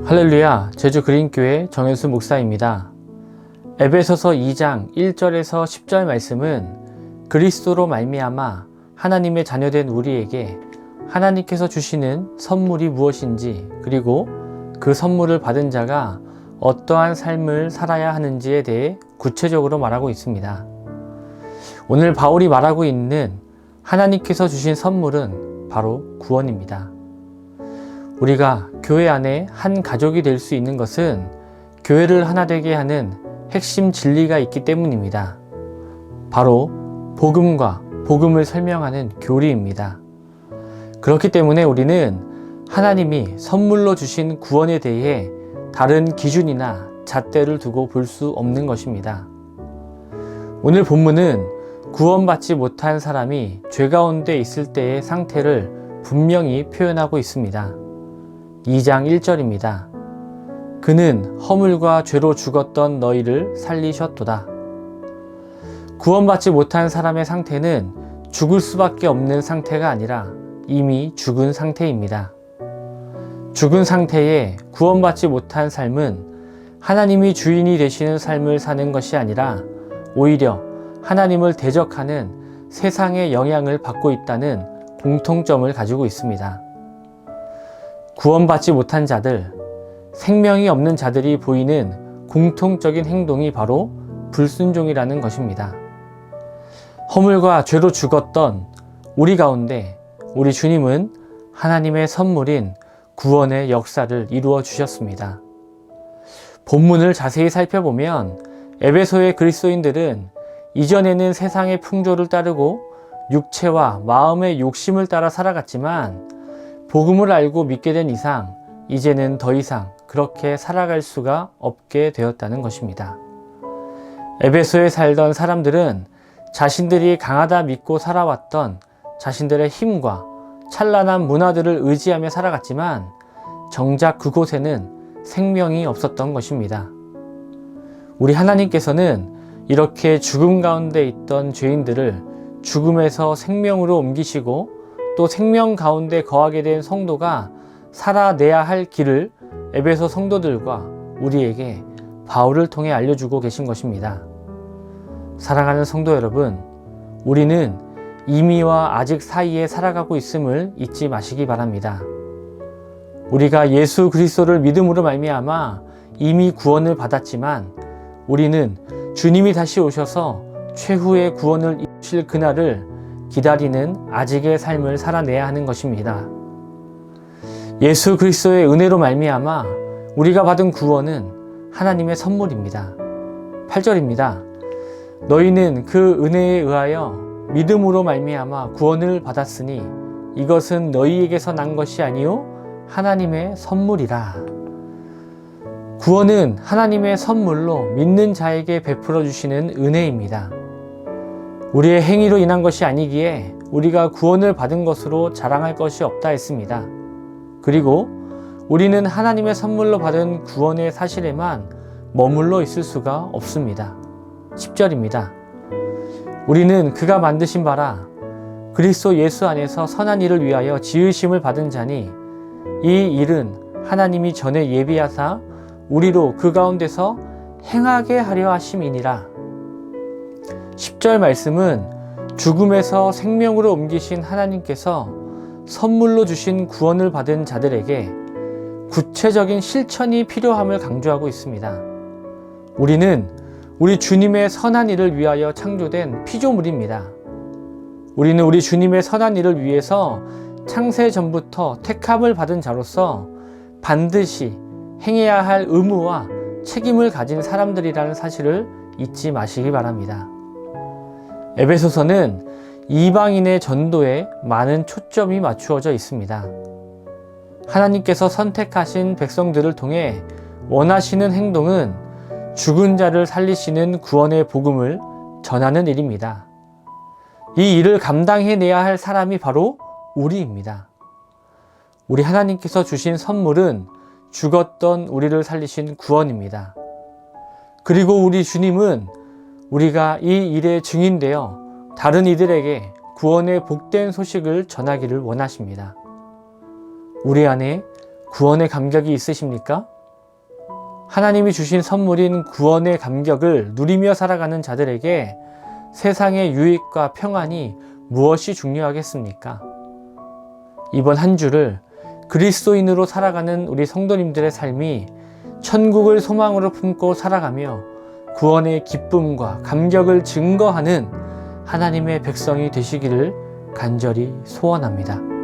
할렐루야, 제주 그린교회 정현수 목사입니다. 에베소서 2장 1절에서 10절 말씀은 그리스도로 말미암아 하나님의 자녀된 우리에게 하나님께서 주시는 선물이 무엇인지, 그리고 그 선물을 받은 자가 어떠한 삶을 살아야 하는지에 대해 구체적으로 말하고 있습니다. 오늘 바울이 말하고 있는 하나님께서 주신 선물은 바로 구원입니다. 우리가 교회 안에 한 가족이 될 수 있는 것은 교회를 하나 되게 하는 핵심 진리가 있기 때문입니다. 바로 복음과 복음을 설명하는 교리입니다. 그렇기 때문에 우리는 하나님이 선물로 주신 구원에 대해 다른 기준이나 잣대를 두고 볼 수 없는 것입니다. 오늘 본문은 구원받지 못한 사람이 죄 가운데 있을 때의 상태를 분명히 표현하고 있습니다. 2장 1절입니다. 그는 허물과 죄로 죽었던 너희를 살리셨도다. 구원받지 못한 사람의 상태는 죽을 수밖에 없는 상태가 아니라 이미 죽은 상태입니다. 죽은 상태에 구원받지 못한 삶은 하나님이 주인이 되시는 삶을 사는 것이 아니라 오히려 하나님을 대적하는 세상의 영향을 받고 있다는 공통점을 가지고 있습니다. 구원받지 못한 자들, 생명이 없는 자들이 보이는 공통적인 행동이 바로 불순종이라는 것입니다. 허물과 죄로 죽었던 우리 가운데 우리 주님은 하나님의 선물인 구원의 역사를 이루어 주셨습니다. 본문을 자세히 살펴보면 에베소의 그리스도인들은 이전에는 세상의 풍조를 따르고 육체와 마음의 욕심을 따라 살아갔지만 복음을 알고 믿게 된 이상 이제는 더 이상 그렇게 살아갈 수가 없게 되었다는 것입니다. 에베소에 살던 사람들은 자신들이 강하다 믿고 살아왔던 자신들의 힘과 찬란한 문화들을 의지하며 살아갔지만 정작 그곳에는 생명이 없었던 것입니다. 우리 하나님께서는 이렇게 죽음 가운데 있던 죄인들을 죽음에서 생명으로 옮기시고 또 생명 가운데 거하게 된 성도가 살아내야 할 길을 에베소 성도들과 우리에게 바울을 통해 알려주고 계신 것입니다. 사랑하는 성도 여러분, 우리는 이미와 아직 사이에 살아가고 있음을 잊지 마시기 바랍니다. 우리가 예수 그리스도를 믿음으로 말미암아 이미 구원을 받았지만 우리는 주님이 다시 오셔서 최후의 구원을 이루실 그날을 기다리는 아직의 삶을 살아내야 하는 것입니다. 예수 그리스도의 은혜로 말미암아 우리가 받은 구원은 하나님의 선물입니다. 8절입니다. 너희는 그 은혜에 의하여 믿음으로 말미암아 구원을 받았으니 이것은 너희에게서 난 것이 아니요 하나님의 선물이라. 구원은 하나님의 선물로 믿는 자에게 베풀어 주시는 은혜입니다. 우리의 행위로 인한 것이 아니기에 우리가 구원을 받은 것으로 자랑할 것이 없다 했습니다. 그리고 우리는 하나님의 선물로 받은 구원의 사실에만 머물러 있을 수가 없습니다. 10절입니다. 우리는 그가 만드신 바라 그리스도 예수 안에서 선한 일을 위하여 지으심을 받은 자니 이 일은 하나님이 전에 예비하사 우리로 그 가운데서 행하게 하려 하심이니라. 10절 말씀은 죽음에서 생명으로 옮기신 하나님께서 선물로 주신 구원을 받은 자들에게 구체적인 실천이 필요함을 강조하고 있습니다. 우리는 우리 주님의 선한 일을 위하여 창조된 피조물입니다. 우리는 우리 주님의 선한 일을 위해서 창세 전부터 택함을 받은 자로서 반드시 행해야 할 의무와 책임을 가진 사람들이라는 사실을 잊지 마시기 바랍니다. 에베소서는 이방인의 전도에 많은 초점이 맞추어져 있습니다. 하나님께서 선택하신 백성들을 통해 원하시는 행동은 죽은 자를 살리시는 구원의 복음을 전하는 일입니다. 이 일을 감당해내야 할 사람이 바로 우리입니다. 우리 하나님께서 주신 선물은 죽었던 우리를 살리신 구원입니다. 그리고 우리 주님은 우리가 이 일의 증인되어 다른 이들에게 구원의 복된 소식을 전하기를 원하십니다. 우리 안에 구원의 감격이 있으십니까? 하나님이 주신 선물인 구원의 감격을 누리며 살아가는 자들에게 세상의 유익과 평안이 무엇이 중요하겠습니까? 이번 한 주를 그리스도인으로 살아가는 우리 성도님들의 삶이 천국을 소망으로 품고 살아가며 구원의 기쁨과 감격을 증거하는 하나님의 백성이 되시기를 간절히 소원합니다.